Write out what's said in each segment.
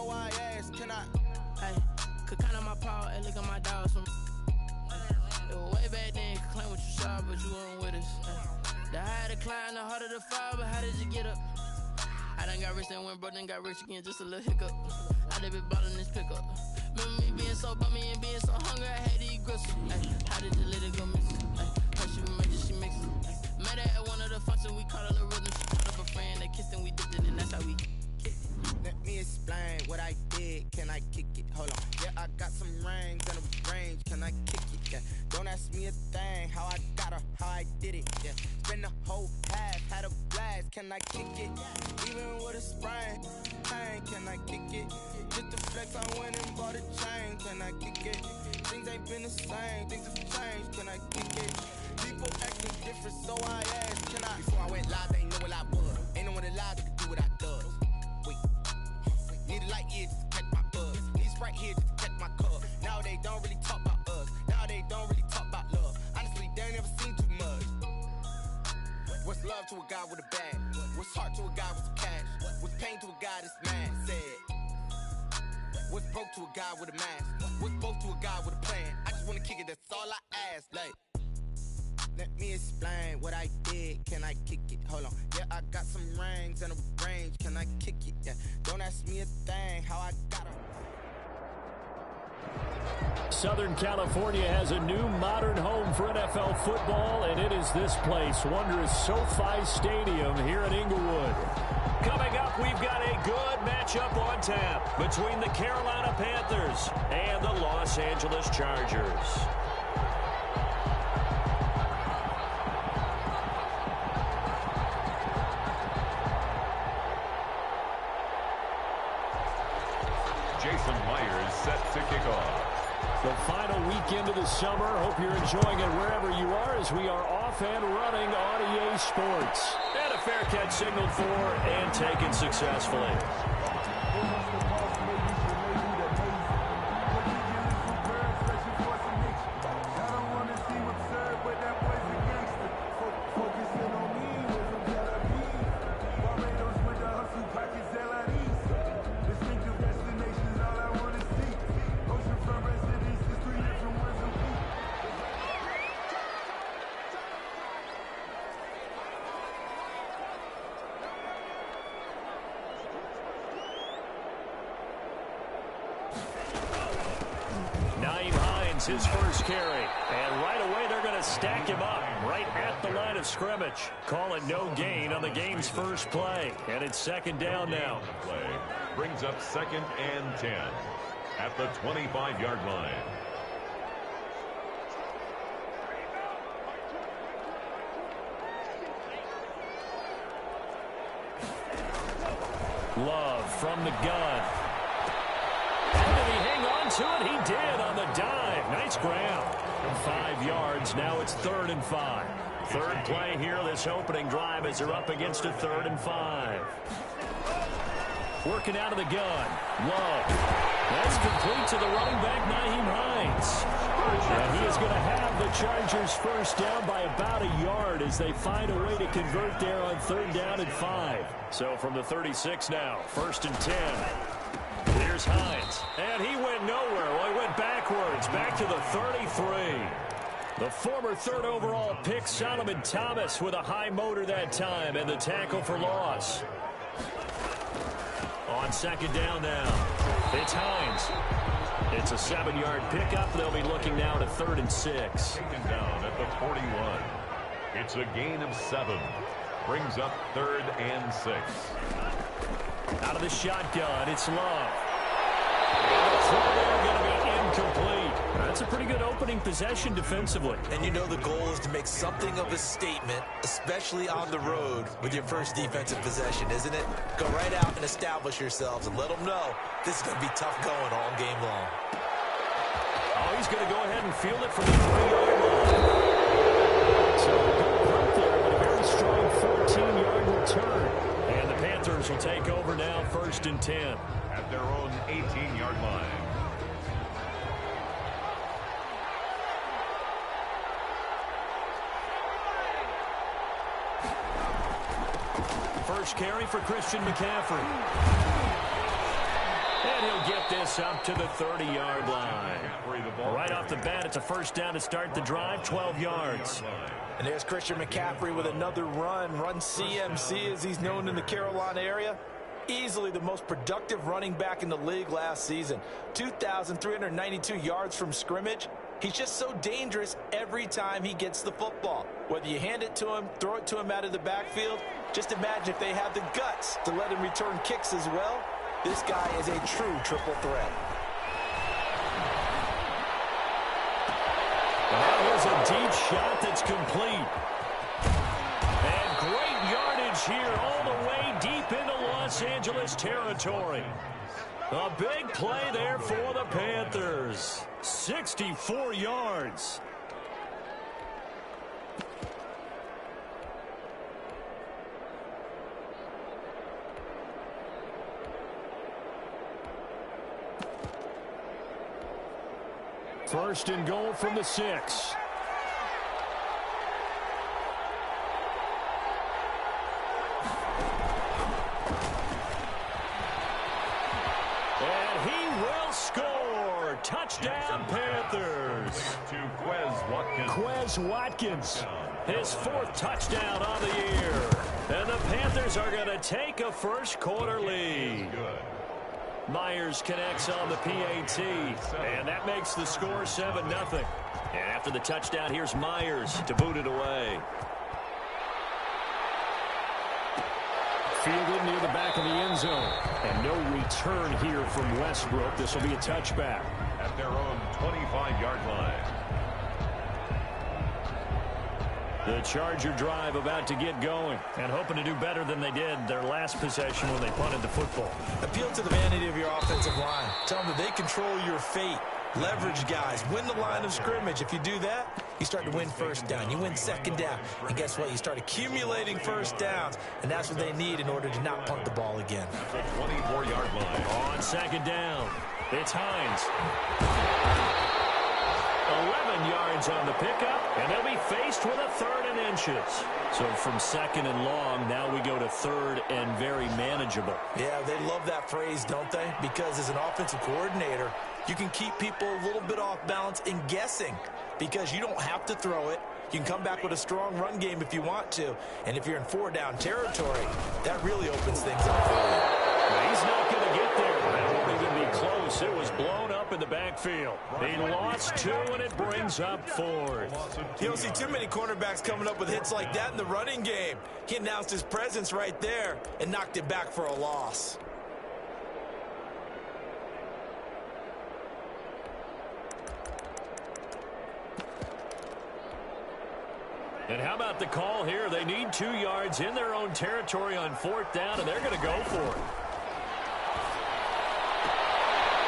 so I asked, can I? Hey, could count on my power and look at my dogs from. It was way back then, could claim what you saw, but you weren't with us. The higher the climb, the harder the fall, but how did you get up? I done got rich, then went broke, then got rich again, just a little hiccup. I done been ballin' this pickup. Remember me being so bummy and being so hungry, I had to eat gristle. How did you let it go missing? How she make it, she mix it. Met her at one of the functions, we caught a little rhythm. She caught up a friend, they kissed and we dipped it, and that's how we kicked it. Let me explain what I did, can I kick it? Hold on, yeah, I got some rings and a range, can I kick it? Yeah, don't ask me a thing, how I got her, how I did it. Yeah, spend the whole half, had a blast, can I kick it? Even with a sprain, pain, can I kick it? Just the flex, I went and bought a chain, can I kick it? Things ain't been the same, things have changed, can I kick it? People acting different, so I asked, can I? Before I went live, they ain't know what I was. Ain't no one alive that could do what I does. Wait, need a light here just to catch my buzz. Need Sprite here just to catch my cup. Now they don't really talk about us. Now they don't really talk about love. Honestly, they ain't never seen too much. What's love to a guy with a bag? What's heart to a guy with some cash? What's pain to a guy that's mad? Said. What's broke to a guy with a mask? What's broke to a guy with a plan? I just wanna kick it, that's all I ask. Like, let me explain what I did, can I kick it? Hold on, yeah, I got some rings and a range, can I kick it? Yeah, don't ask me a thing, how I got her. Southern California has a new modern home for NFL football, and it is this place, wondrous SoFi Stadium here in Inglewood. Coming up, we've got a good matchup on tap between the Carolina Panthers and the Los Angeles Chargers. Jason Myers set to kick off. The final weekend of the summer. Hope you're enjoying it wherever you are as we are off and running on EA Sports. And a fair catch signaled for and taken successfully. His first carry, and right away they're going to stack him up right at the line of scrimmage. Call it no gain on the game's first play, and it's second down now. Play brings up 2nd and 10 at the 25-yard line. Love from the gun. And did he hang on to it? He did on the dive. Nice ground. 5 yards. Now it's 3rd and 5. Third play here this opening drive as they're up against a 3rd and 5. Working out of the gun. Love. That's complete to the running back, Nyheim Hines. And he is going to have the Chargers first down by about a yard as they find a way to convert there on 3rd down and 5. So from the 36 now, 1st and 10. Here's Hines, and he went nowhere. Well, he went backwards, back to the 33. The former 3rd overall pick, Solomon Thomas, with a high motor that time, and the tackle for loss. On 2nd down now, it's Hines. It's a 7-yard pickup. They'll be looking now to 3rd and 6. Taken down at the 41. It's a gain of 7. Brings up 3rd and 6. Out of the shotgun, it's Love. And the throw there going to be incomplete. That's a pretty good opening possession defensively. And you know the goal is to make something of a statement, especially on the road with your first defensive possession, isn't it? Go right out and establish yourselves and let them know this is going to be tough going all game long. Oh, he's going to go ahead and field it from the 3-yard line. So good punt there, but a very strong 14-yard return. And the Panthers will take over now, 1st and 10. At their own 18-yard line. First carry for Christian McCaffrey. And he'll get this up to the 30-yard line. Right off the bat, it's a first down to start the drive, 12 yards. And there's Christian McCaffrey with another run CMC as he's known in the Carolina area. Easily the most productive running back in the league last season. 2,392 yards from scrimmage. He's just so dangerous every time he gets the football. Whether you hand it to him, throw it to him out of the backfield, just imagine if they have the guts to let him return kicks as well. This guy is a true triple threat. That was a deep shot that's complete. And great yardage here all the way deep into Los Angeles territory. A big play there for the Panthers. 64 yards. First and goal from the 6. And he will score. Touchdown, Panthers. To Quez Watkins. His 4th touchdown on the year. And the Panthers are going to take a first quarter lead. Myers connects on the PAT, and that makes the score 7-0. And after the touchdown, here's Myers to boot it away. Fielded near the back of the end zone. And no return here from Westbrook. This will be a touchback. At their own 25-yard line. The Charger drive about to get going and hoping to do better than they did their last possession when they punted the football. Appeal to the vanity of your offensive line. Tell them that they control your fate. Leverage guys. Win the line of scrimmage. If you do that, you start to win first down. You win second down. And guess what? You start accumulating first downs. And that's what they need in order to not punt the ball again. The 24-yard line. On second down, it's Hines. 11 yards on the pickup, and they'll be faced with a 3rd and inches. So from 2nd and long, now we go to 3rd and very manageable. Yeah, they love that phrase, don't they? Because as an offensive coordinator, you can keep people a little bit off balance in guessing because you don't have to throw it. You can come back with a strong run game if you want to. And if you're in 4-down territory, that really opens things up for you. Well, he's not going to get there. That won't even be close. It was blown up in the backfield. He lost 2, and it brings up 4th. You don't see too many cornerbacks coming up with hits like that in the running game. He announced his presence right there and knocked it back for a loss. And how about the call here? They need 2 yards in their own territory on 4th down, and they're going to go for it.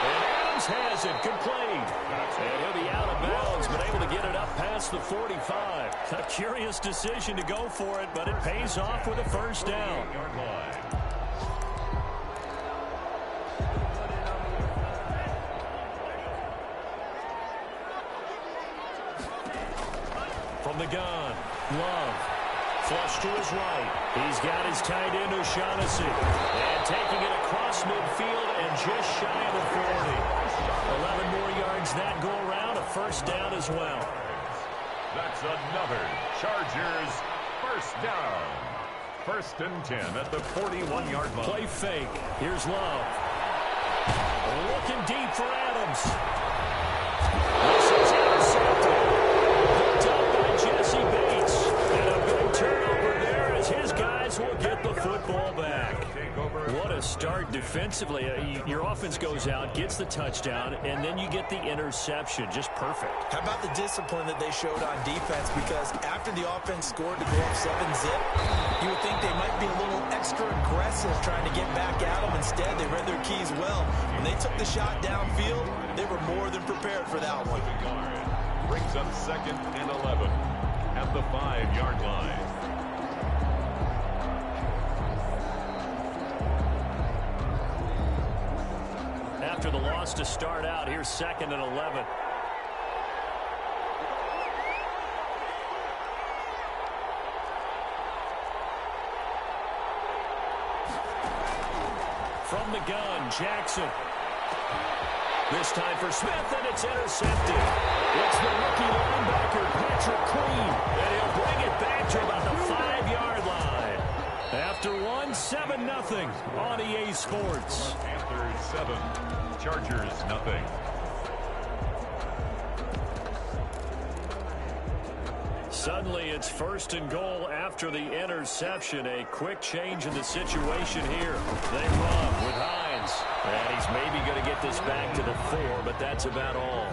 And Adams has it complete. And he'll be out of bounds, but able to get it up past the 45. A curious decision to go for it, but it pays off with a first down. From the gun, Love. Flush to his right. He's got his tight end O'Shaughnessy. And taking it across midfield and just shy of the 40. 11 more yards that go around. A first down as well. That's another Chargers first down. 1st and 10 at the 41-yard line. Play fake. Here's Love. Looking deep for Adams. This is intercepted. Picked up by Jesse Bates. And a big turnover there as his guys will get the football back. What a start defensively. Your offense goes out, gets the touchdown, and then you get the interception. Just perfect. How about the discipline that they showed on defense? Because after the offense scored to go up 7-zip, you would think they might be a little extra aggressive trying to get back at them. Instead, they read their keys well. When they took the shot downfield, they were more than prepared for that one. Brings up 2nd and 11 at the 5-yard line. After the loss to start out, here's 2nd and 11. From the gun, Jackson. This time for Smith, and it's intercepted. It's the rookie linebacker, Patrick Queen, and he'll bring it back to about the 5-yard line. After one, 7-0 on EA Sports. Panthers 7, Chargers 0. Suddenly, it's 1st and goal after the interception. A quick change in the situation here. They run with Hines. And he's maybe going to get this back to the 4, but that's about all.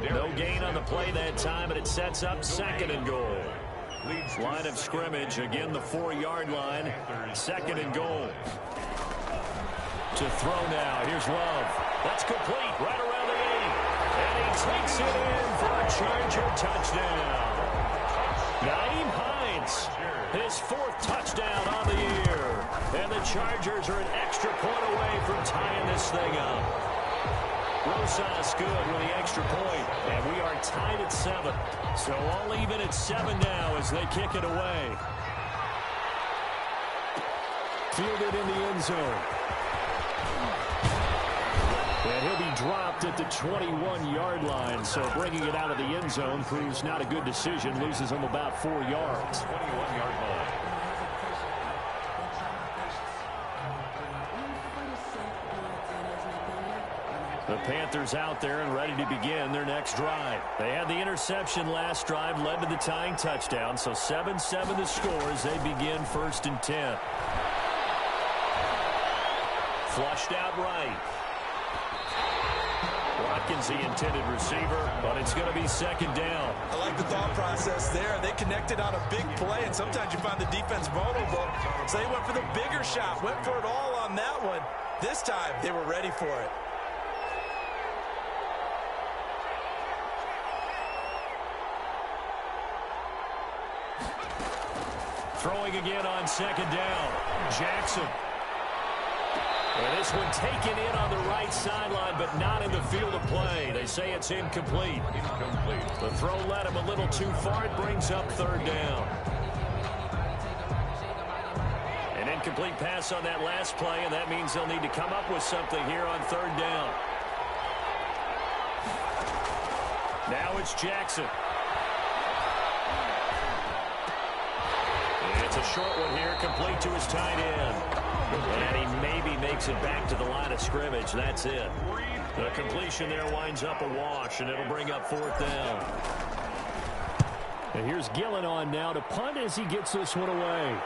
No gain on the play that time, and it sets up 2nd and goal. Line of scrimmage, again the 4-yard line. 2nd and goal. To throw now. Here's Love. That's complete right around the 8. And he takes it in for a Charger touchdown. Nyheim Hines, his 4th touchdown on the year. And the Chargers are an extra point away from tying this thing up. Rosas good with the extra point. And we are tied at 7. So all even at 7 now as they kick it away. Fielded in the end zone. And he'll be dropped at the 21-yard line, so bringing it out of the end zone proves not a good decision. Loses him about 4 yards. 21-yard line. The Panthers out there and ready to begin their next drive. They had the interception last drive, led to the tying touchdown, so 7-7 the score as they begin 1st and 10. Flushed out right. Watkins the intended receiver, but it's going to be 2nd down. I like the thought process there. They connected on a big play, and sometimes you find the defense vulnerable. So they went for the bigger shot, went for it all on that one. This time, they were ready for it. Throwing again on 2nd down. Jackson. And this one taken in on the right sideline, but not in the field of play. They say it's incomplete. The throw led him a little too far. It brings up 3rd down. An incomplete pass on that last play, and that means they'll need to come up with something here on 3rd down. Now it's Jackson. It's a short one here, complete to his tight end. And he maybe makes it back to the line of scrimmage. That's it. The completion there winds up a wash, and it'll bring up 4th down. And here's Gillen on now to punt as he gets this one away.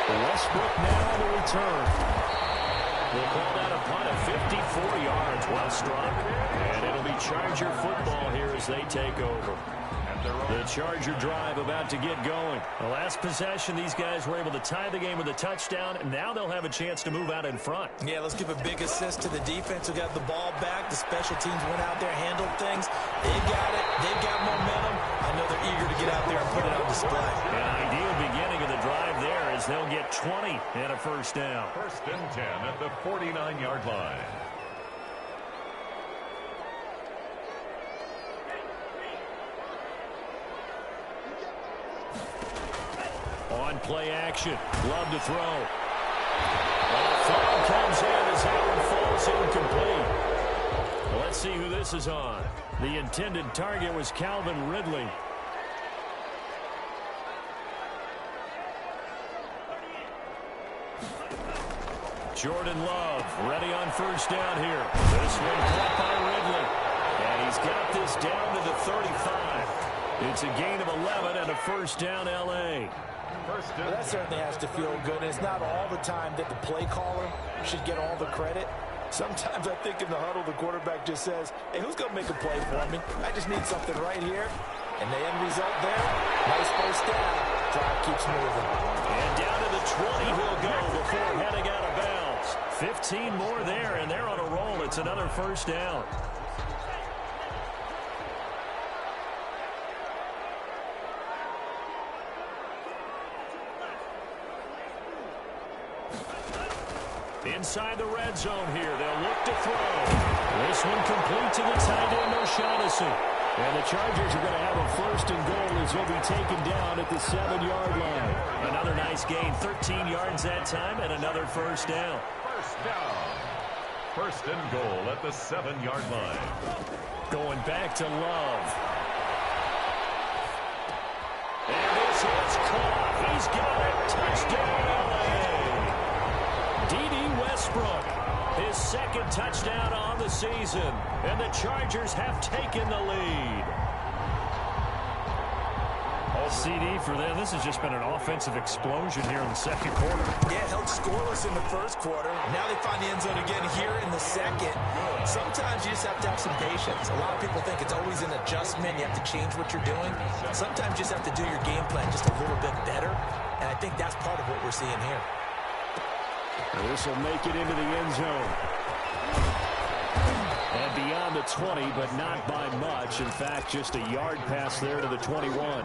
Westbrook now on the return. We'll call that a punt of 54 yards, well struck. And it'll be Charger football here as they take over. The Charger drive about to get going. The last possession, these guys were able to tie the game with a touchdown, and now they'll have a chance to move out in front. Yeah, let's give a big assist to the defense who got the ball back. The special teams went out there, handled things. They got it. They've got momentum. I know they're eager to get out there and put it on display. An ideal beginning of the drive there as they'll get 20 and a 1st down. 1st and 10 at the 49-yard line. On play action. Love to throw. And a flag comes in as that one falls incomplete. Well, let's see who this is on. The intended target was Calvin Ridley. Jordan Love ready on 1st down here. This one caught by Ridley. And he's got this down to the 35. It's a gain of 11 and a 1st down L.A. Well, that certainly has to feel good. It's not all the time that the play caller should get all the credit. Sometimes I think in the huddle, the quarterback just says, hey, who's going to make a play for me? I just need something right here. And the end result there, nice 1st down. Drive keeps moving. And down to the 20 he'll go before heading out of bounds. 15 more there, and they're on a roll. It's another 1st down. Inside the red zone here. They'll look to throw. This one complete to the tight end, O'Shaughnessy. And the Chargers are going to have a 1st and goal as he'll be taken down at the 7-yard line. Another nice gain, 13 yards that time, and another 1st down. 1st down. First and goal at the 7-yard line. Going back to Love. And this is caught. He's got it. Touchdown, LA. D.D. Westbrook, his second touchdown on the season. And the Chargers have taken the lead. CD for them. This has just been an offensive explosion here in the second quarter. Yeah, held scoreless in the first quarter. Now they find the end zone again here in the second. Sometimes you just have to have some patience. A lot of people think it's always an adjustment. You have to change what you're doing. Sometimes you just have to do your game plan just a little bit better. And I think that's part of what we're seeing here. And this will make it into the end zone. And beyond the 20, but not by much. In fact, just a yard pass there to the 21.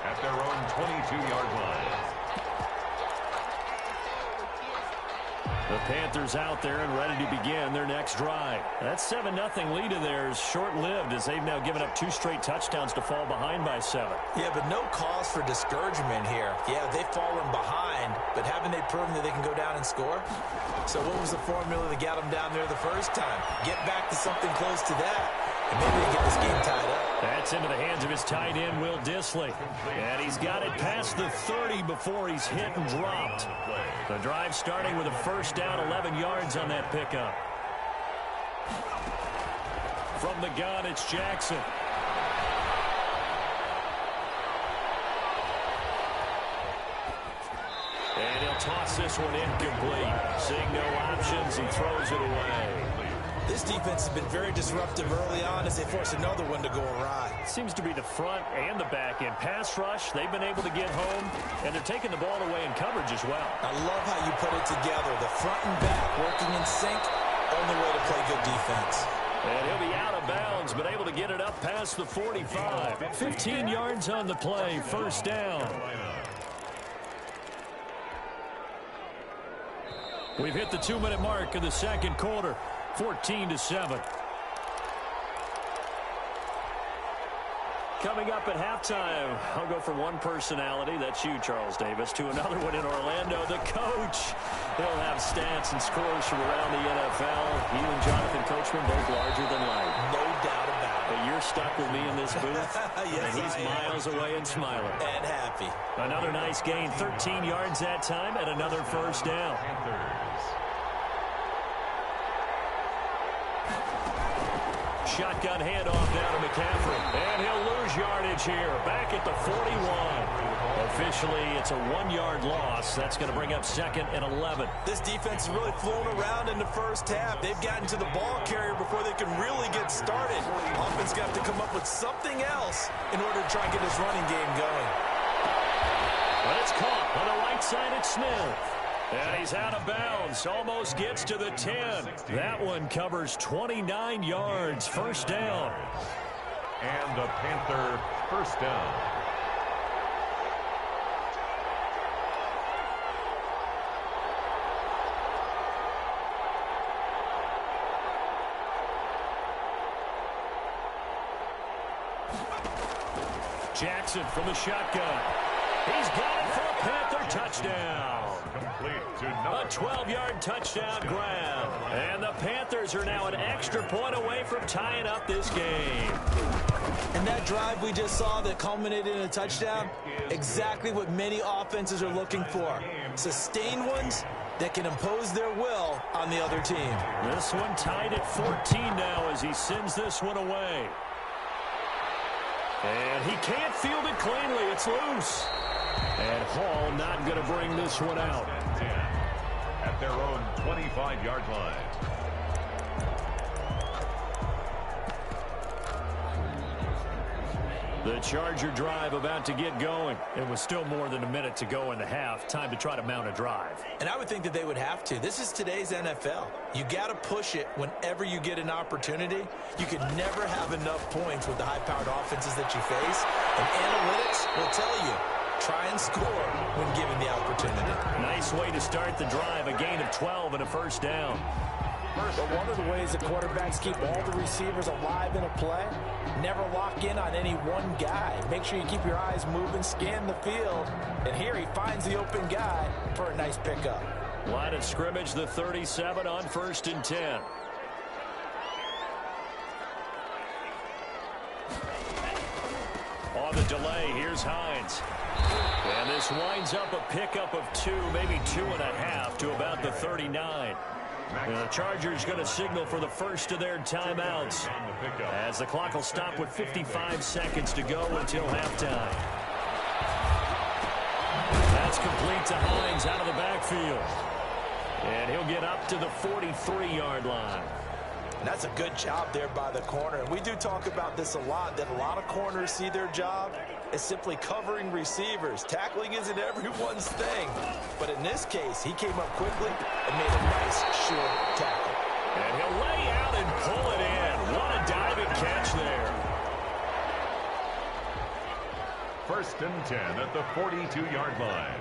At their own 22-yard line. The Panthers out there and ready to begin their next drive. That 7-0 lead of theirs short-lived as they've now given up 2 straight touchdowns to fall behind by 7. Yeah, but no cause for discouragement here. Yeah, they've fallen behind, but haven't they proven that they can go down and score? So what was the formula that got them down there the first time? Get back to something close to that, and maybe they get this game tied up. That's into the hands of his tight end, Will Dissly. And he's got it past the 30 before he's hit and dropped. The drive starting with a first down, 11 yards on that pickup. From the gun, it's Jackson. And he'll toss this one incomplete. Seeing no options, he throws it away. This defense has been very disruptive early on as they force another one to go awry. Seems to be the front and the back end. Pass rush, they've been able to get home, and they're taking the ball away in coverage as well. I love how you put it together. The front and back working in sync, only way to play good defense. And he'll be out of bounds, but able to get it up past the 45. 15 yards on the play, first down. We've hit the 2-minute mark of the second quarter. 14-7. Coming up at halftime, I'll go from one personality, that's you, Charles Davis, to another one in Orlando, the coach. He'll have stats and scores from around the NFL. You and Jonathan Coachman, both larger than life. No doubt about it. But you're stuck with me in this booth, yes, and he's miles away and smiling. And happy. Another nice gain, 13 yards that time, and another first down. Shotgun handoff down to McCaffrey. And he'll lose yardage here. Back at the 41. Officially, it's a 1-yard loss. That's going to bring up second and 11. This defense has really flown around in the first half. They've gotten to the ball carrier before they can really get started. Offense got to come up with something else in order to try and get this running game going. But it's caught on the right side at Smith. And he's out of bounds. Almost gets to the 10. That one covers 29 yards. First down. And the Panther first down. Jackson from the shotgun. He's got it for a Panther touchdown. A 12-yard touchdown grab. And the Panthers are now an extra point away from tying up this game. And that drive we just saw that culminated in a touchdown, exactly what many offenses are looking for. Sustained ones that can impose their will on the other team. This one tied at 14 now as he sends this one away. And he can't field it cleanly. It's loose. And Hall not going to bring this one out. At their own 25-yard line. The Charger drive about to get going. It was still more than a minute to go in the half. Time to try to mount a drive. And I would think that they would have to. This is today's NFL. You got to push it whenever you get an opportunity. You can never have enough points with the high-powered offenses that you face. And analytics will tell you, try and score when given the opportunity. Nice way to start the drive. A gain of 12 and a first down. But one of the ways the quarterbacks keep all the receivers alive in a play, never lock in on any one guy. Make sure you keep your eyes moving, scan the field, and here he finds the open guy for a nice pickup. Line of scrimmage, the 37 on 1st and 10. On the delay, here's Hines. And this winds up a pickup of 2, maybe 2.5 to about the 39. And the Chargers going to signal for the first of their timeouts as the clock will stop with 55 seconds to go until halftime. That's complete to Hines out of the backfield. And he'll get up to the 43-yard line. And that's a good job there by the corner. And we do talk about this a lot, that a lot of corners see their job as simply covering receivers. Tackling isn't everyone's thing. But in this case, he came up quickly and made a nice short tackle. And he'll lay out and pull it in. What a diving catch there. 1st and 10 at the 42-yard line.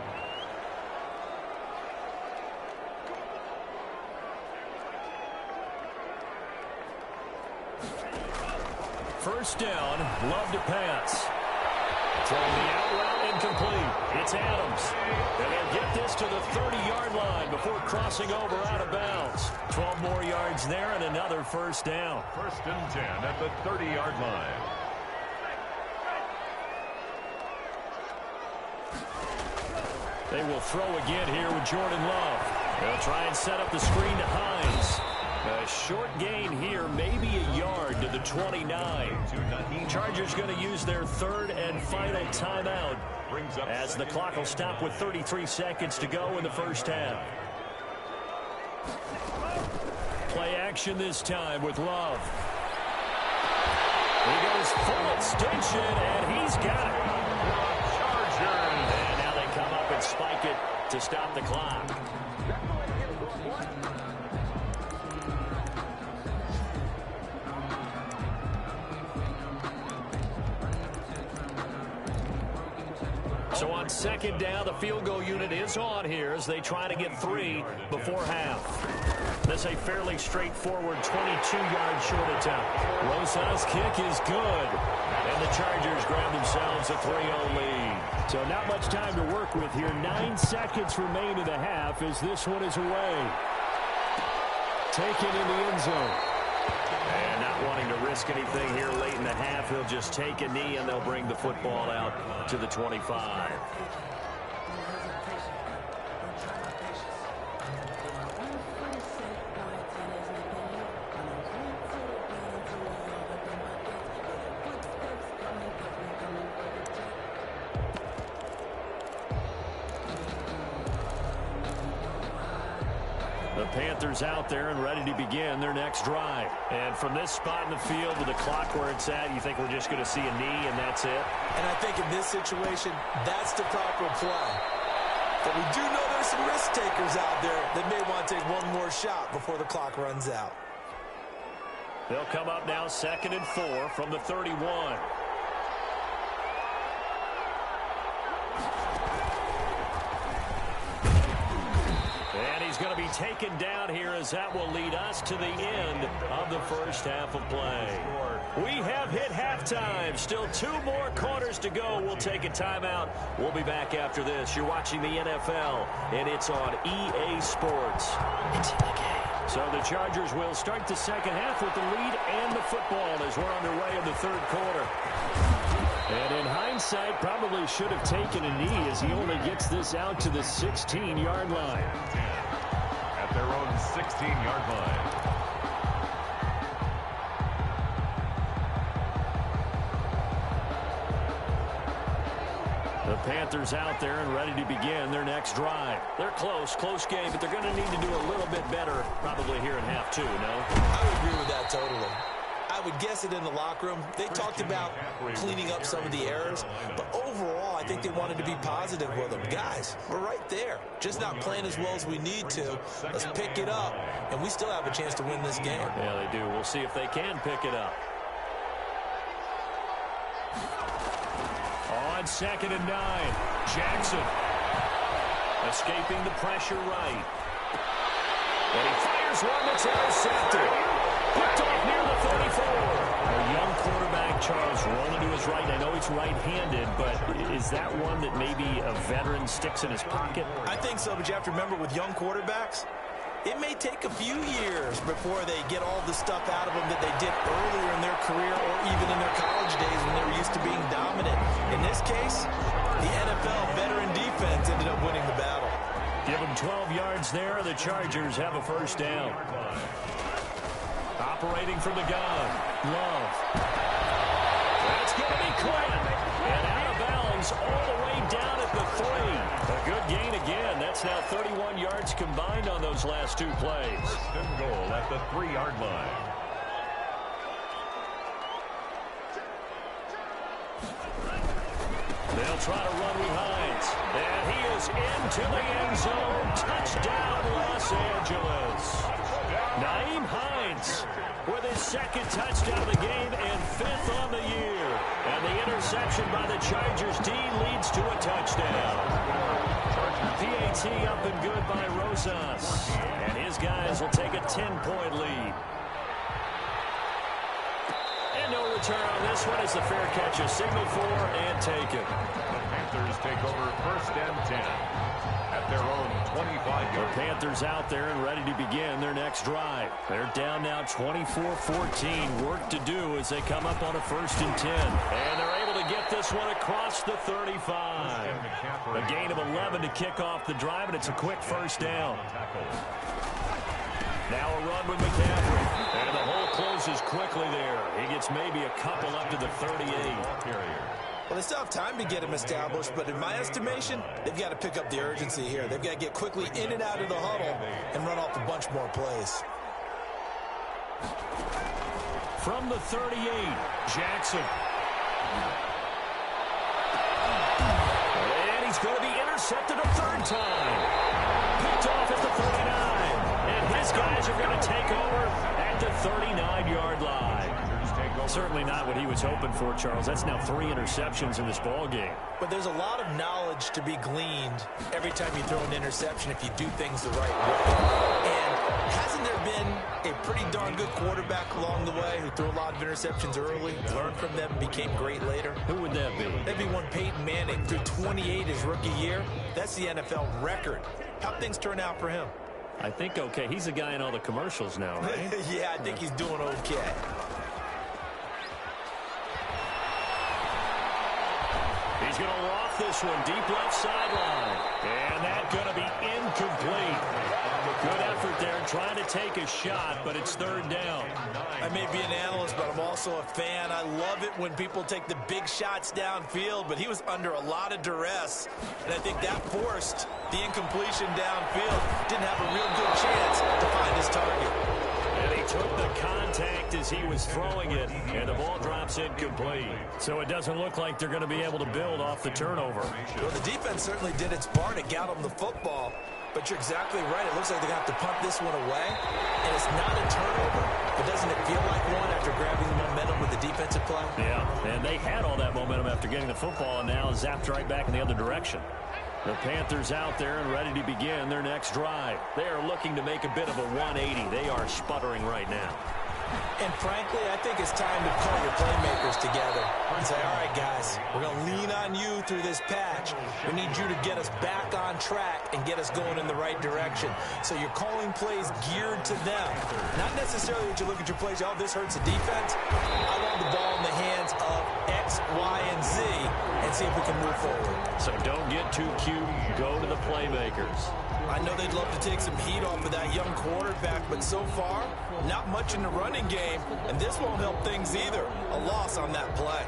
First down, Love to pass. Throwing the out route incomplete. It's Adams. And they'll get this to the 30-yard line before crossing over out of bounds. 12 more yards there and another first down. 1st and 10 at the 30-yard line. They will throw again here with Jordan Love. They'll try and set up the screen to Hines. A short gain here, maybe a yard to the 29. Chargers going to use their 3rd and final timeout as the clock will stop with 33 seconds to go in the first half. Play action this time with Love. He goes full extension, and he's got it. Chargers. And now they come up and spike it to stop the clock. So on 2nd down, the field goal unit is on here as they try to get 3 before half. This is a fairly straightforward 22-yard short attempt. Rosa's kick is good. And the Chargers grab themselves a 3-0 lead. So not much time to work with here. 9 seconds remain in the half as this one is away. Taken in the end zone. And not wanting to risk anything here late in the half, he'll just take a knee and they'll bring the football out to the 25. The Panthers out there and ready to begin their next drive. And from this spot in the field with the clock where it's at, you think we're just going to see a knee and that's it? And I think in this situation, that's the proper play. But we do know there's some risk takers out there that may want to take one more shot before the clock runs out. They'll come up now 2nd and 4 from the 31. And he's going to be taken down here as that will lead us to the end of the first half of play. We have hit halftime. Still 2 more quarters to go. We'll take a timeout. We'll be back after this. You're watching the NFL, and it's on EA Sports. It's in the game. So the Chargers will start the second half with the lead and the football as we're underway in the 3rd quarter. And in hindsight, probably should have taken a knee as he only gets this out to the 16-yard line. At their own 16-yard line. The Panthers out there and ready to begin their next drive. They're close game, but they're going to need to do a little bit better probably here in half 2, no? I would agree with that totally. I would guess it in the locker room. They talked about cleaning up some of the errors, but overall, I think they wanted to be positive with them. Guys, we're right there. Just not playing as well as we need to. Let's pick it up, and we still have a chance to win this game. Yeah, they do. We'll see if they can pick it up. On 2nd and 9, Jackson escaping the pressure right. And he fires one that's intercepted. Picked off near the 34. A young quarterback Charles rolling to his right. I know he's right-handed, but is that one that maybe a veteran sticks in his pocket? I think so, but you have to remember with young quarterbacks, it may take a few years before they get all the stuff out of them that they did earlier in their career or even in their college days when they were used to being dominant. In this case, the NFL veteran defense ended up winning the battle. Give them 12 yards there. The Chargers have a first down. Operating from the gun. Love. That's going to be caught. And out of bounds all the way down at the 3. A good gain again. That's now 31 yards combined on those last 2 plays. First and goal at the 3-yard line. They'll try to run with Hines. And he is into the end zone. Touchdown, Los Angeles. Nyheim Hines with his 2nd touchdown of the game and 5th on the year. And the interception by the Chargers D leads to a touchdown. PAT up and good by Rosas. And his guys will take a 10-point lead. And no return on this one as the fair catch is signaled for and taken. The Panthers take over 1st and 10 at their own 25-yard. The Panthers out there and ready to begin their next drive. They're down now 24-14. Work to do as they come up on a 1st and 10. And they're able to get this one across the 35. A gain of 11 to kick off the drive, and it's a quick first down. Now a run with McCaffrey. And the hole closes quickly there. He gets maybe a couple up to the 38. Well, they still have time to get him established, but in my estimation, they've got to pick up the urgency here. They've got to get quickly in and out of the huddle and run off a bunch more plays. From the 38, Jackson. And he's going to be intercepted a 3rd time. Picked off at the 39. And his guys are going to take over at the 39-yard line. Certainly not what he was hoping for, Charles. That's now 3 interceptions in this ball game. But there's a lot of knowledge to be gleaned every time you throw an interception if you do things the right way. And hasn't there been a pretty darn good quarterback along the way who threw a lot of interceptions early, learned from them, and became great later? Who would that be? That'd be one Peyton Manning, threw 28 his rookie year. That's the NFL record. How'd things turn out for him? I think okay. He's the guy in all the commercials now, right? Yeah, I think he's doing okay. He's going to loft this one deep left sideline. And that's going to be incomplete. Good effort there trying to take a shot, but it's 3rd down. I may be an analyst, but I'm also a fan. I love it when people take the big shots downfield, but he was under a lot of duress, and I think that forced the incompletion downfield. Didn't have a real good chance to find his target. And he took the contact as he was throwing it, and the ball drops incomplete. So it doesn't look like they're going to be able to build off the turnover. Well, the defense certainly did its part to get them the football, but you're exactly right. It looks like they're going to have to punt this one away, and it's not a turnover, but doesn't it feel like one after grabbing the momentum with the defensive play? Yeah, and they had all that momentum after getting the football, and now zapped right back in the other direction. The Panthers out there and ready to begin their next drive. They are looking to make a bit of a 180. They are sputtering right now. And frankly, I think it's time to call your playmakers together and say, all right, guys, we're going to lean on you through this patch. We need you to get us back on track and get us going in the right direction. So you're calling plays geared to them. Not necessarily that you look at your plays, oh, this hurts the defense. I want the ball in the hands of X, Y, and Z and see if we can move forward. So don't get too cute. Go to the playmakers. I know they'd love to take some heat off of that young quarterback, but so far, not much in the running game, and this won't help things either. A loss on that play.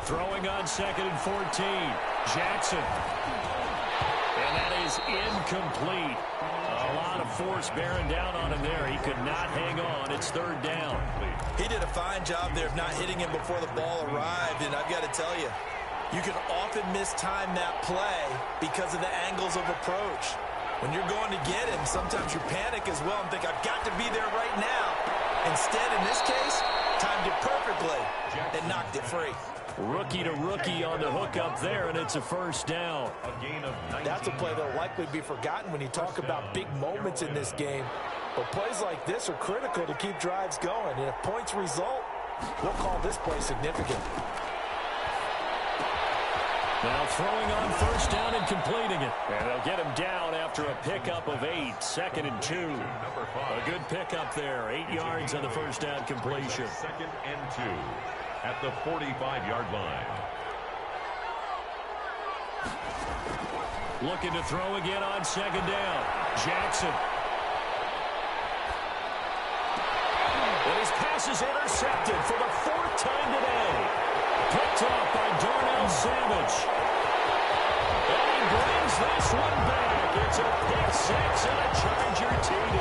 Throwing on 2nd and 14. Jackson. And that is incomplete. A lot of force bearing down on him there. He could not hang on. It's 3rd down. He did a fine job there of not hitting him before the ball arrived, and I've got to tell you, you can often mistime that play because of the angles of approach. When you're going to get him, sometimes you panic as well and think, I've got to be there right now. Instead, in this case, timed it perfectly and knocked it free. Rookie to rookie on the hook up there, and it's a first down. That's a play that will likely be forgotten when you talk about big moments in this game. But plays like this are critical to keep drives going. And if points result, we'll call this play significant. Now throwing on first down and completing it. And they'll get him down after a pickup of 8, 2nd and 2. A good pickup there, 8 yards on the first down completion. 2nd and 2 at the 45-yard line. Looking to throw again on 2nd down. Jackson. And his pass is intercepted for the 4th time today. Picked off by Darnell Savage. And he brings this one back. It's a pick 6 and a Charger TD.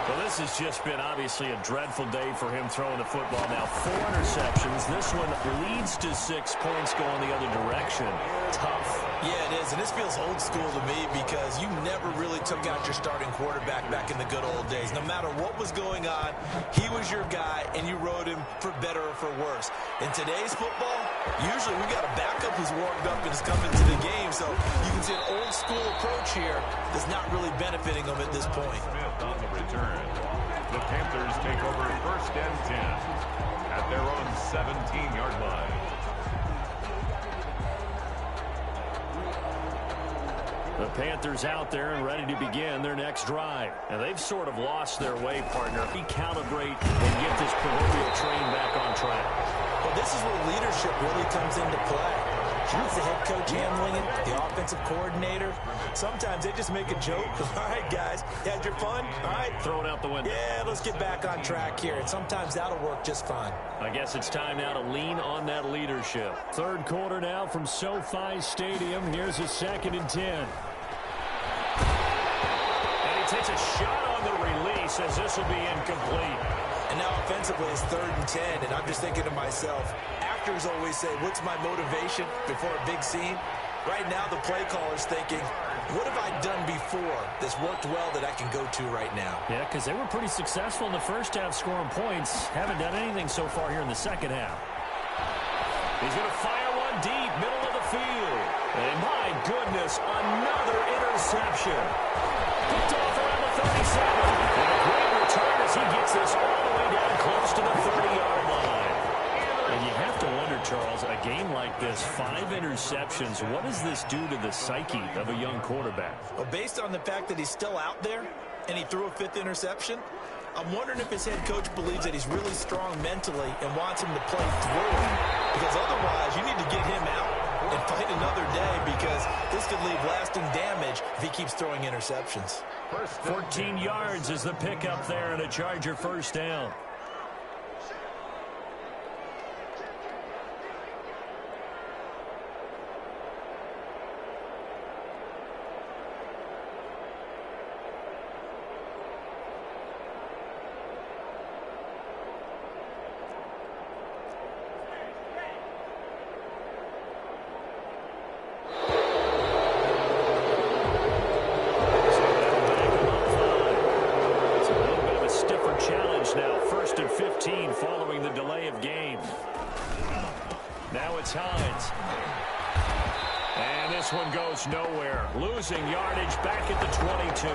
Well, this has just been obviously a dreadful day for him throwing the football. Now 4 interceptions. This one leads to 6 points going the other direction. Tough. Yeah, it is, and this feels old school to me because you never really took out your starting quarterback back in the good old days. No matter what was going on, he was your guy, and you rode him for better or for worse. In today's football, usually we got a backup who's warmed up and is coming to the game, so you can see an old school approach here that's not really benefiting them at this point. Smith on the return. The Panthers take over 1st and 10 at their own 17-yard line. The Panthers out there and ready to begin their next drive. And they've sort of lost their way, partner. Recalibrate and get this proverbial train back on track. Well, this is where leadership really comes into play. How's the head coach handling it? The offensive coordinator? Sometimes they just make a joke. All right, guys, you had your fun? All right. Throw it out the window. Yeah, let's get back on track here. And sometimes that'll work just fine. I guess it's time now to lean on that leadership. 3rd quarter now from SoFi Stadium. Here's a 2nd and 10. And he takes a shot on the release as this will be incomplete. And now offensively it's 3rd and 10, and I'm just thinking to myself, actors always say, what's my motivation before a big scene? Right now the play caller's thinking, what have I done before that's worked well that I can go to right now? Yeah, because they were pretty successful in the first half scoring points. Haven't done anything so far here in the second half. He's going to fire one deep, middle of the field. And my goodness, another interception. Picked off around the 37. And a great return as he gets this all the way down close to the 30-yard line. And you have to wonder, Charles, a game like this, 5 interceptions, what does this do to the psyche of a young quarterback? Well, based on the fact that he's still out there and he threw a 5th interception, I'm wondering if his head coach believes that he's really strong mentally and wants him to play through it. Because otherwise, you need to get him out and fight another day because this could leave lasting damage if he keeps throwing interceptions. 14 yards is the pickup there and a Charger first down. Now 1st and 15 following the delay of game. Now it's Hines. And this one goes nowhere. Losing yardage back at the 22.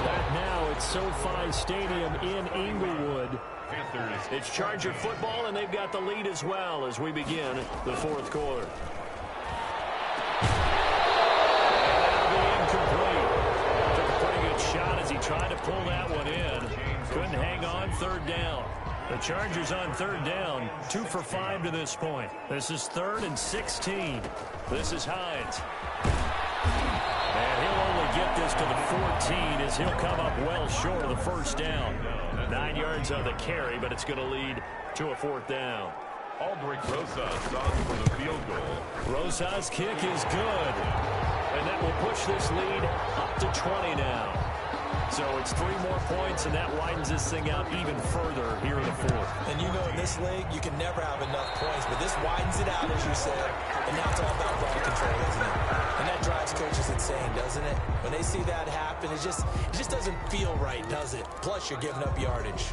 Back now at SoFi Stadium in Inglewood. It's Charger football, and they've got the lead as well as we begin the 4th quarter. Incomplete. Took a pretty good shot as he tried to pull that one in. Couldn't hang on, 3rd down. The Chargers on 3rd down, 2 for 5 to this point. This is 3rd and 16. This is Hines. And he'll only get this to the 14 as he'll come up well short of the first down. 9 yards on the carry, but it's going to lead to a 4th down. Aldrich Rosas on for the field goal. Rosas' kick is good. And that will push this lead up to 20 now. So it's 3 more points, and that widens this thing out even further here in the 4th. And you know in this league, you can never have enough points, but this widens it out, as you said. And now it's all about ball control, isn't it? And that drives coaches insane, doesn't it? When they see that happen, it just doesn't feel right, does it? Plus, you're giving up yardage.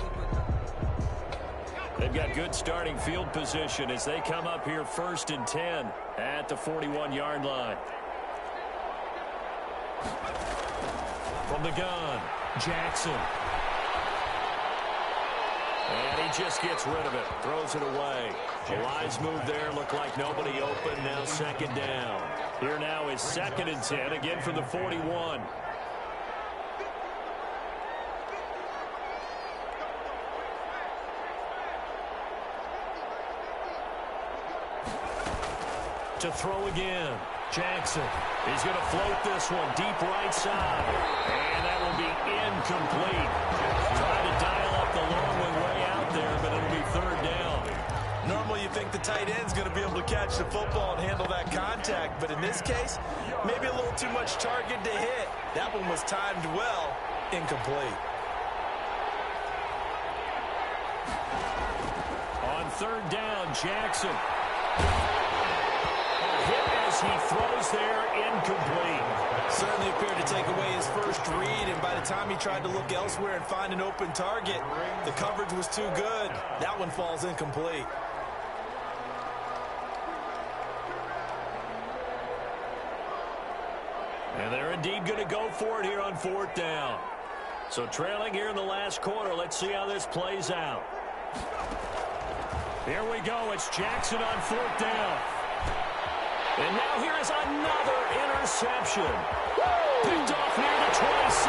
They've got good starting field position as they come up here 1st and 10 at the 41-yard line. From the gun, Jackson. And he just gets rid of it, throws it away. A wise move there, looked like nobody open, now 2nd down. Here now is 2nd and 10, again from the 41. To throw again, Jackson. He's going to float this one deep right side. And that will be incomplete. Trying to dial up the long one way out there, but it'll be 3rd down. Normally you think the tight end's going to be able to catch the football and handle that contact, but in this case, maybe a little too much target to hit. That one was timed well, incomplete. On 3rd down, Jackson. Hit as he throws there, incomplete. Certainly appeared to take away his first read, and by the time he tried to look elsewhere and find an open target, the coverage was too good. That one falls incomplete. And they're indeed going to go for it here on 4th down. So trailing here in the last quarter, let's see how this plays out. Here we go. It's Jackson on 4th down. And now here is another interception. Picked off near the 26.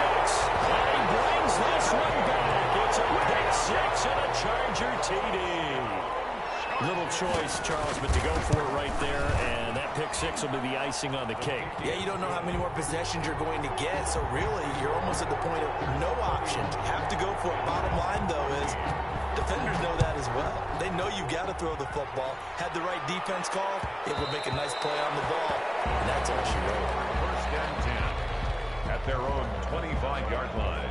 And he brings this one back. It's a pick 6 and a Charger TD. Little choice, Charles, but to go for it right there, and that pick 6 will be the icing on the cake. Yeah, you don't know how many more possessions you're going to get, so really you're almost at the point of no option. Have to go for it. Bottom line, though, is defenders know that as well. They know you've got to throw the football. Had the right defense call, it would make a nice play on the ball, and that's all she wrote. 1st and 10 at their own 25-yard line.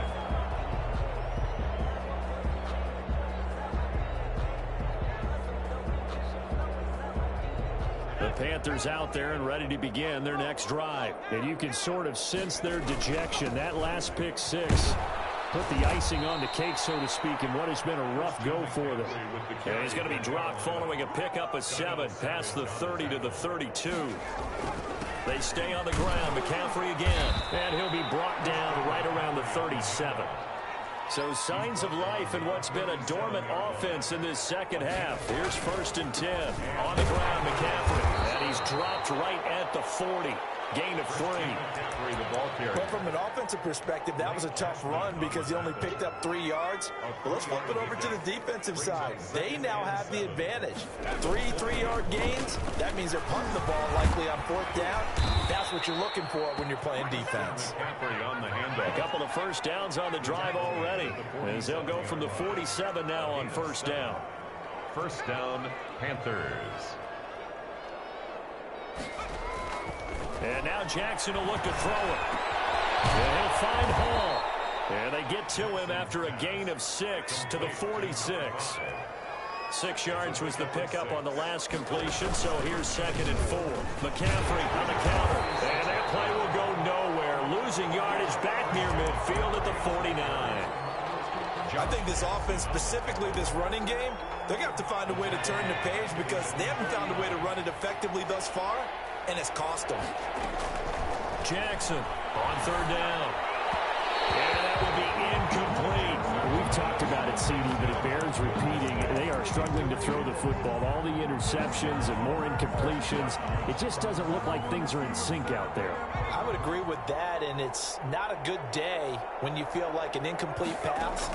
The Panthers out there and ready to begin their next drive. And you can sort of sense their dejection. That last pick 6 put the icing on the cake, so to speak, in what has been a rough go for them. And he's going to be dropped following a pickup of 7 past the 30 to the 32. They stay on the ground. McCaffrey again. And he'll be brought down right around the 37. So signs of life in what's been a dormant offense in this second half. Here's 1st and 10. On the ground, McCaffrey. And he's dropped right at the 40. Gain of 3. Well, from an offensive perspective, that was a tough run because he only picked up 3 yards. But let's flip it over to the defensive side. They now have the advantage. 3 3-yard gains. That means they're punting the ball likely on 4th down. That's what you're looking for when you're playing defense. A couple of 1st downs on the drive already, as they'll go from the 47 now on 1st down. 1st down, Panthers. And now Jackson will look to throw it. And he'll find Hall. And they get to him after a gain of 6 to the 46. 6 yards was the pickup on the last completion, so here's 2nd and 4. McCaffrey on the counter. And that play will go nowhere. Losing yardage back near midfield at the 49. I think this offense, specifically this running game, they're going to have to find a way to turn the page because they haven't found a way to run it effectively thus far, and it's cost them. Jackson on 3rd down. And that will be incomplete. We've talked about it, CD, but it bears repeating. They are struggling to throw the football. All the interceptions and more incompletions. It just doesn't look like things are in sync out there. I would agree with that, and it's not a good day when you feel like an incomplete pass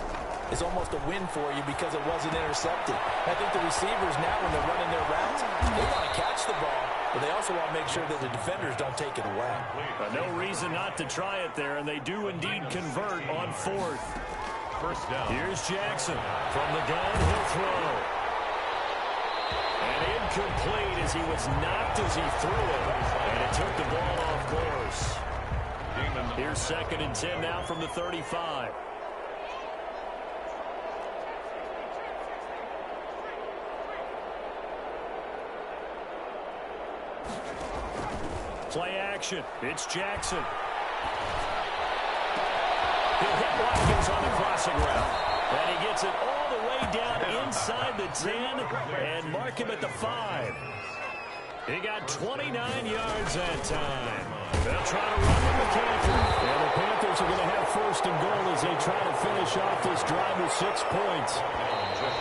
is almost a win for you because it wasn't intercepted. I think the receivers now, when they're running their routes, they want to catch the ball, but they also want to make sure that the defenders don't take it away. No reason not to try it there, and they do indeed convert on 4th. 1st down. Here's Jackson. From the gun, he'll throw. And incomplete as he was knocked as he threw it. And it took the ball off course. Here's 2nd and 10 now from the 35. Play action. It's Jackson. He'll hit Watkins on the crossing route. And he gets it all all the way down inside the 10 and mark him at the 5. He got 29 yards that time. They'll try to run with McCaffrey. And the Panthers are going to have first and goal as they try to finish off this drive with 6 points.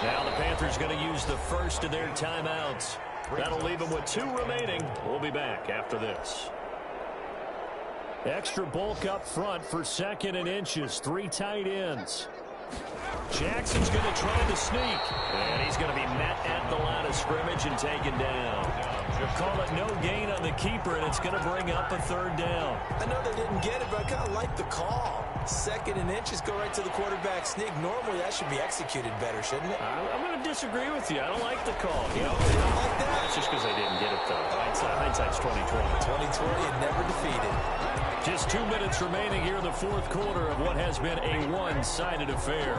Now the Panthers going to use the first of their timeouts. That'll leave them with 2 remaining. We'll be back after this. Extra bulk up front for 2nd and inches. 3 tight ends. Jackson's going to try to sneak. And he's going to be met at the line of scrimmage and taken down. Call it no gain on the keeper, and it's going to bring up a 3rd down. I know they didn't get it, but I kind of like the call. 2nd and inches, go right to the quarterback sneak. Normally, that should be executed better, shouldn't it? I'm going to disagree with you. I don't like the call. You don't like that? That's just because they didn't get it, though. Hindsight's 20/20. 20/20 and never defeated. Just 2 minutes remaining here in the 4th quarter of what has been a one-sided affair.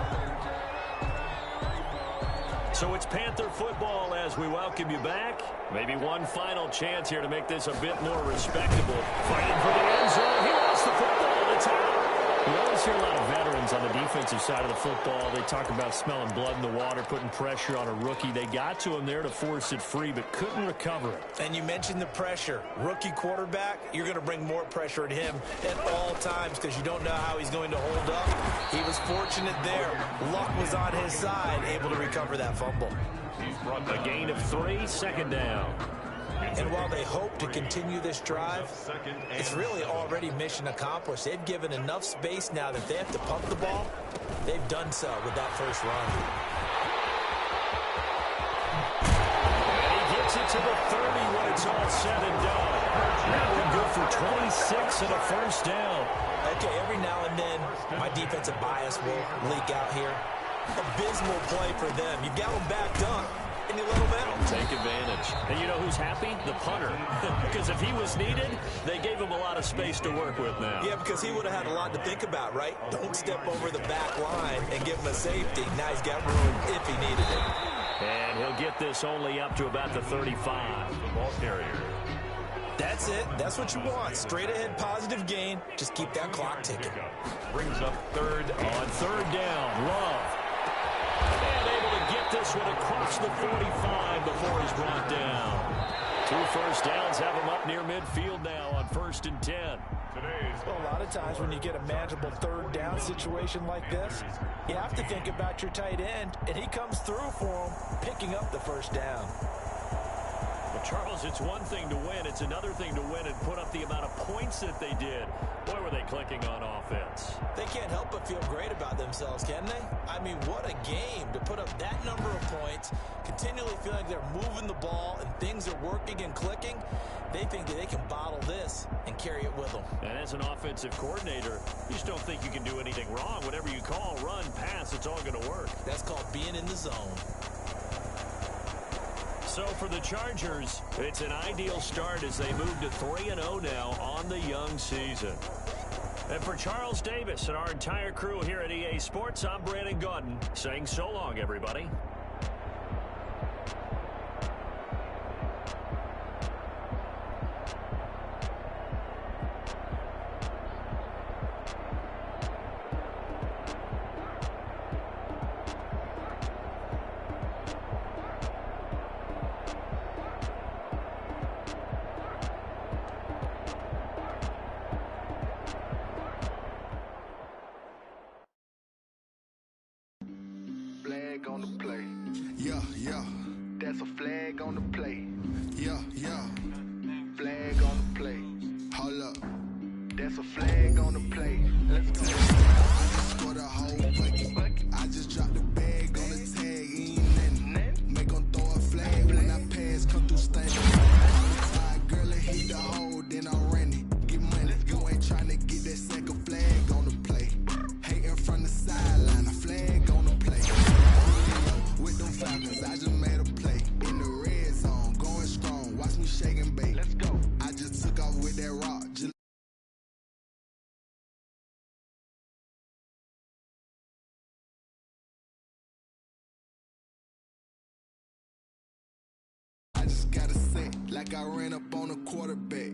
So it's Panther football as we welcome you back. Maybe one final chance here to make this a bit more respectable. Fighting for the end zone. He lost the football. It's out. We always hear a lot of veterans on the defensive side of the football. They talk about smelling blood in the water, putting pressure on a rookie. They got to him there to force it free, but couldn't recover it. And you mentioned the pressure. Rookie quarterback, you're going to bring more pressure at him at all times because you don't know how he's going to hold up. He was fortunate there. Luck was on his side, able to recover that fumble. A gain of 3, 2nd down. And while they hope to continue this drive, it's really already mission accomplished. They've given enough space now that they have to pump the ball. They've done so with that first run. And he gets it to the 30 when it's all said and done. Now we're good for 26 and a 1st down. Okay, every now and then, my defensive bias will leak out here. Abysmal play for them. You got them backed up, and you let them out. Take advantage. And you know who's happy? The punter. Because if he was needed, they gave him a lot of space to work with now. Yeah, because he would have had a lot to think about, right? Don't step over the back line and give him a safety. Now he's got room if he needed it. And he'll get this only up to about the 35. The ball carrier. That's it. That's what you want. Straight ahead positive gain. Just keep that clock ticking. Brings up 3rd on 3rd down. Love. And able to get this one across the 45 before he's brought down. 2 first downs have him up near midfield now on 1st and 10. Well, a lot of times when you get a manageable 3rd down situation like this, you have to think about your tight end, and he comes through for him, picking up the 1st down. Well, Charles, it's one thing to win. It's another thing to win and put up the amount of points that they did. Boy, were they clicking on offense. They can't help but feel great about themselves, can they? I mean, what a game to put up that number of points, continually feeling like they're moving the ball and things are working and clicking. They think that they can bottle this and carry it with them. And as an offensive coordinator, you just don't think you can do anything wrong. Whatever you call, run, pass, it's all going to work. That's called being in the zone. So for the Chargers, it's an ideal start as they move to 3-0 now on the young season. And for Charles Davis and our entire crew here at EA Sports, I'm Brandon Gaudin saying so long, everybody. On the play. Yeah, yeah. That's a flag on the play. Yeah, yeah. Flag on the play. Hold up. That's a flag on the play. Let's go. I just scored a whole bucket. I just dropped the bag on the tag. Ain't nothing. Make them throw a flag when I pass. Come through stank. Girl, I hit the hole, then I ran it. Get money. You ain't trying to get that second flag on the play. Hating from the sideline. A flag on the play. With them Falcons, I just made a play. In the red zone, going strong. Watch me shake and bake. Let's go. I just took off with that rock. I just gotta say, like I ran up on a quarterback.